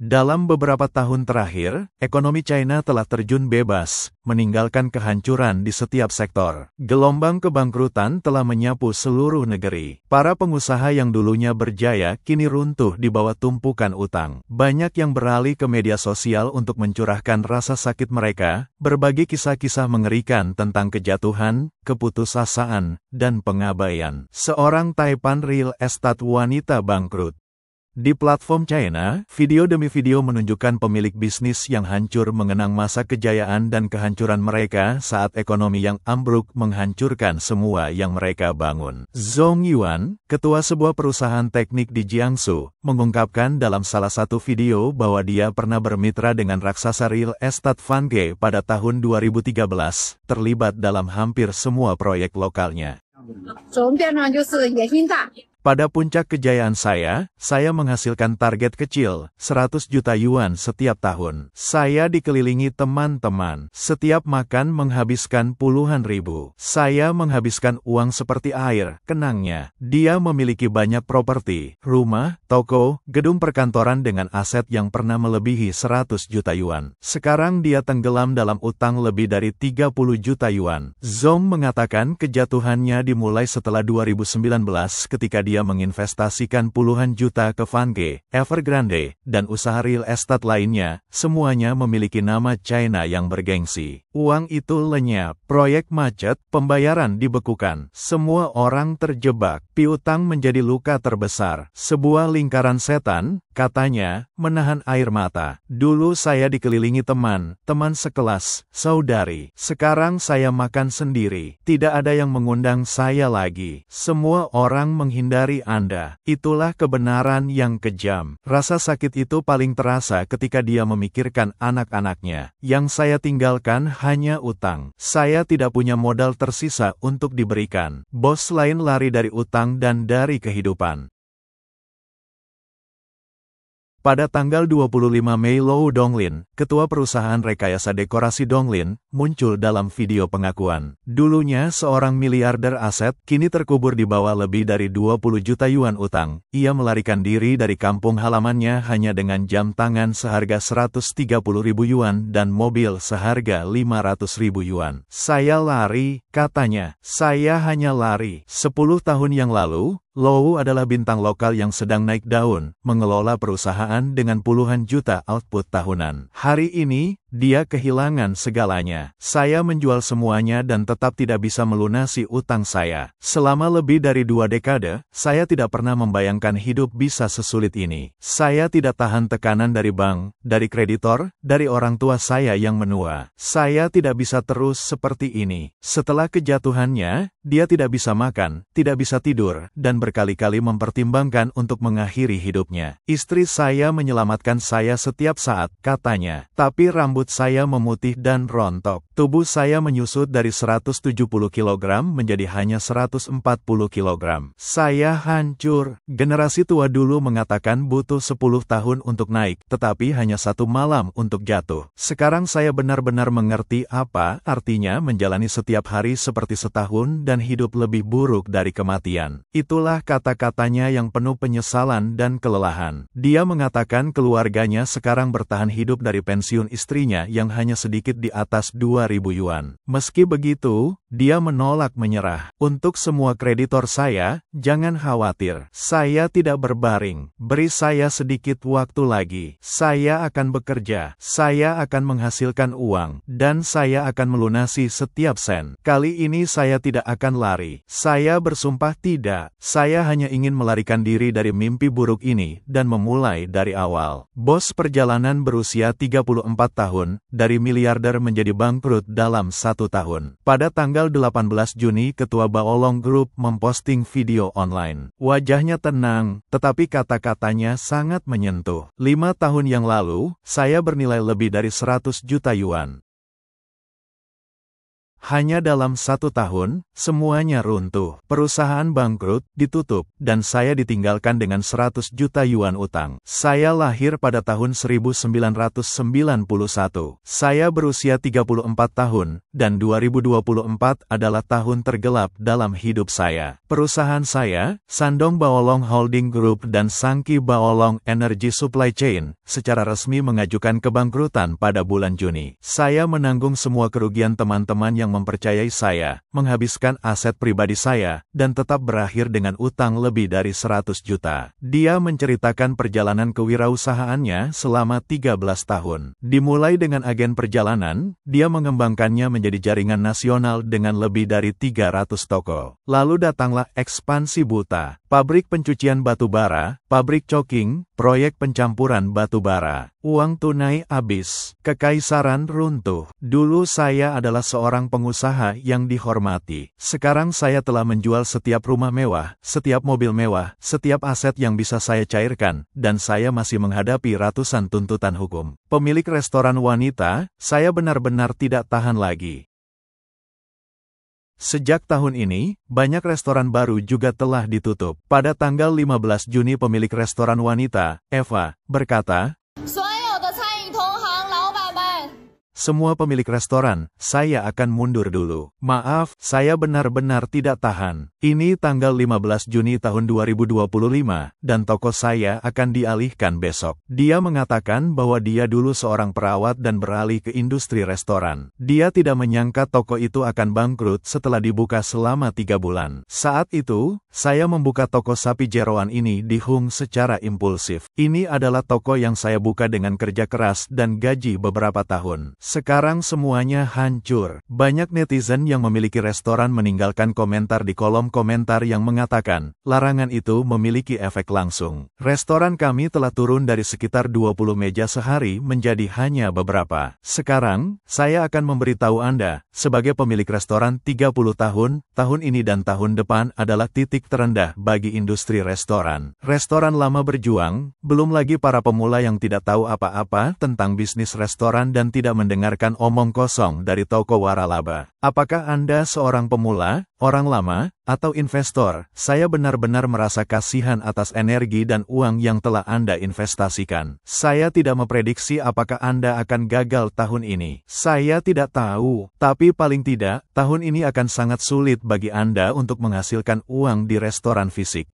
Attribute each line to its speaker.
Speaker 1: Dalam beberapa tahun terakhir, ekonomi China telah terjun bebas, meninggalkan kehancuran di setiap sektor. Gelombang kebangkrutan telah menyapu seluruh negeri. Para pengusaha yang dulunya berjaya kini runtuh di bawah tumpukan utang. Banyak yang beralih ke media sosial untuk mencurahkan rasa sakit mereka, berbagi kisah-kisah mengerikan tentang kejatuhan, keputusasaan, dan pengabaian. Seorang Taipan real estate wanita bangkrut. Di platform China, video demi video menunjukkan pemilik bisnis yang hancur mengenang masa kejayaan dan kehancuran mereka saat ekonomi yang ambruk menghancurkan semua yang mereka bangun. Zhong Yuan, ketua sebuah perusahaan teknik di Jiangsu, mengungkapkan dalam salah satu video bahwa dia pernah bermitra dengan raksasa real estate Vanke pada tahun 2013, terlibat dalam hampir semua proyek lokalnya. Pada puncak kejayaan saya menghasilkan target kecil, 100 juta yuan setiap tahun. Saya dikelilingi teman-teman. Setiap makan menghabiskan puluhan ribu. Saya menghabiskan uang seperti air, kenangnya. Dia memiliki banyak properti, rumah, toko, gedung perkantoran dengan aset yang pernah melebihi 100 juta yuan. Sekarang dia tenggelam dalam utang lebih dari 30 juta yuan. Zhong mengatakan kejatuhannya dimulai setelah 2019 ketika dia menginvestasikan puluhan juta ke Vanke, Evergrande, dan usaha real estate lainnya, semuanya memiliki nama China yang bergengsi. Uang itu lenyap, proyek macet, pembayaran dibekukan, semua orang terjebak, piutang menjadi luka terbesar, sebuah lingkaran setan, katanya, menahan air mata. Dulu saya dikelilingi teman sekelas, saudari. Sekarang saya makan sendiri, tidak ada yang mengundang saya lagi. Semua orang menghindari Anda. Itulah kebenaran yang kejam. Rasa sakit itu paling terasa ketika dia memikirkan anak-anaknya. Yang saya tinggalkan hanya utang. Saya tidak punya modal tersisa untuk diberikan. Bos lain lari dari utang dan dari kehidupan. Pada tanggal 25 Mei, Lou Donglin, ketua perusahaan rekayasa dekorasi Donglin, muncul dalam video pengakuan. Dulunya seorang miliarder aset, kini terkubur di bawah lebih dari 20 juta yuan utang. Ia melarikan diri dari kampung halamannya hanya dengan jam tangan seharga 130.000 yuan dan mobil seharga 500.000 yuan. Saya lari, katanya. Saya hanya lari. 10 tahun yang lalu, Lou adalah bintang lokal yang sedang naik daun, mengelola perusahaan dengan puluhan juta output tahunan. Hari ini, dia kehilangan segalanya. Saya menjual semuanya dan tetap tidak bisa melunasi utang saya. Selama lebih dari 2 dekade, saya tidak pernah membayangkan hidup bisa sesulit ini. Saya tidak tahan tekanan dari bank, dari kreditor, dari orang tua saya yang menua. Saya tidak bisa terus seperti ini. Setelah kejatuhannya, dia tidak bisa makan, tidak bisa tidur, dan berkali-kali mempertimbangkan untuk mengakhiri hidupnya. Istri saya menyelamatkan saya setiap saat, katanya. Tapi rambut saya memutih dan rontok. Tubuh saya menyusut dari 170 kg menjadi hanya 140 kg. Saya hancur. Generasi tua dulu mengatakan butuh 10 tahun untuk naik, tetapi hanya 1 malam untuk jatuh. Sekarang saya benar-benar mengerti apa artinya menjalani setiap hari seperti setahun dan hidup lebih buruk dari kematian. Itulah kata-katanya yang penuh penyesalan dan kelelahan. Dia mengatakan keluarganya sekarang bertahan hidup dari pensiun istrinya yang hanya sedikit di atas 2.000 yuan. Meski begitu, dia menolak menyerah. Untuk semua kreditor saya, jangan khawatir. Saya tidak berbaring. Beri saya sedikit waktu lagi. Saya akan bekerja. Saya akan menghasilkan uang. Dan saya akan melunasi setiap sen. Kali ini saya tidak akan lari. Saya bersumpah tidak. Saya hanya ingin melarikan diri dari mimpi buruk ini dan memulai dari awal. Bos perjalanan berusia 34 tahun, dari miliarder menjadi bangkrut dalam 1 tahun. Pada tanggal 18 Juni, Ketua Baolong Group memposting video online. Wajahnya tenang, tetapi kata-katanya sangat menyentuh. 5 tahun yang lalu, saya bernilai lebih dari 100 juta yuan. Hanya dalam 1 tahun, semuanya runtuh. Perusahaan bangkrut, ditutup, dan saya ditinggalkan dengan 100 juta yuan utang. Saya lahir pada tahun 1991. Saya berusia 34 tahun, dan 2024 adalah tahun tergelap dalam hidup saya. Perusahaan saya, Shandong Baolong Holding Group dan Sangki Baolong Energy Supply Chain, secara resmi mengajukan kebangkrutan pada bulan Juni. Saya menanggung semua kerugian teman-teman yang mempercayai saya, menghabiskan aset pribadi saya, dan tetap berakhir dengan utang lebih dari 100 juta. Dia menceritakan perjalanan kewirausahaannya selama 13 tahun. Dimulai dengan agen perjalanan, dia mengembangkannya menjadi jaringan nasional dengan lebih dari 300 toko. Lalu datanglah ekspansi buta, pabrik pencucian batu bara, pabrik coking, proyek pencampuran batu bara. Uang tunai habis, kekaisaran runtuh. Dulu saya adalah seorang pengusaha yang dihormati. Sekarang saya telah menjual setiap rumah mewah, setiap mobil mewah, setiap aset yang bisa saya cairkan, dan saya masih menghadapi ratusan tuntutan hukum. Pemilik restoran wanita, saya benar-benar tidak tahan lagi. Sejak tahun ini, banyak restoran baru juga telah ditutup. Pada tanggal 15 Juni pemilik restoran wanita, Eva, berkata, "Semua pemilik restoran, saya akan mundur dulu. Maaf, saya benar-benar tidak tahan. Ini tanggal 15 Juni tahun 2025, dan toko saya akan dialihkan besok." Dia mengatakan bahwa dia dulu seorang perawat dan beralih ke industri restoran. Dia tidak menyangka toko itu akan bangkrut setelah dibuka selama 3 bulan. Saat itu, saya membuka toko sapi jeroan ini di Hung secara impulsif. Ini adalah toko yang saya buka dengan kerja keras dan gaji beberapa tahun. Sekarang semuanya hancur. Banyak netizen yang memiliki restoran meninggalkan komentar di kolom komentar yang mengatakan, larangan itu memiliki efek langsung. Restoran kami telah turun dari sekitar 20 meja sehari menjadi hanya beberapa. Sekarang, saya akan memberitahu Anda, sebagai pemilik restoran 30 tahun, tahun ini dan tahun depan adalah titik terendah bagi industri restoran. Restoran lama berjuang, belum lagi para pemula yang tidak tahu apa-apa tentang bisnis restoran dan tidak mendengarkan omong kosong dari toko waralaba. Apakah Anda seorang pemula, orang lama, atau investor? Saya benar-benar merasa kasihan atas energi dan uang yang telah Anda investasikan. Saya tidak memprediksi apakah Anda akan gagal tahun ini. Saya tidak tahu, tapi paling tidak, tahun ini akan sangat sulit bagi Anda untuk menghasilkan uang di restoran fisik.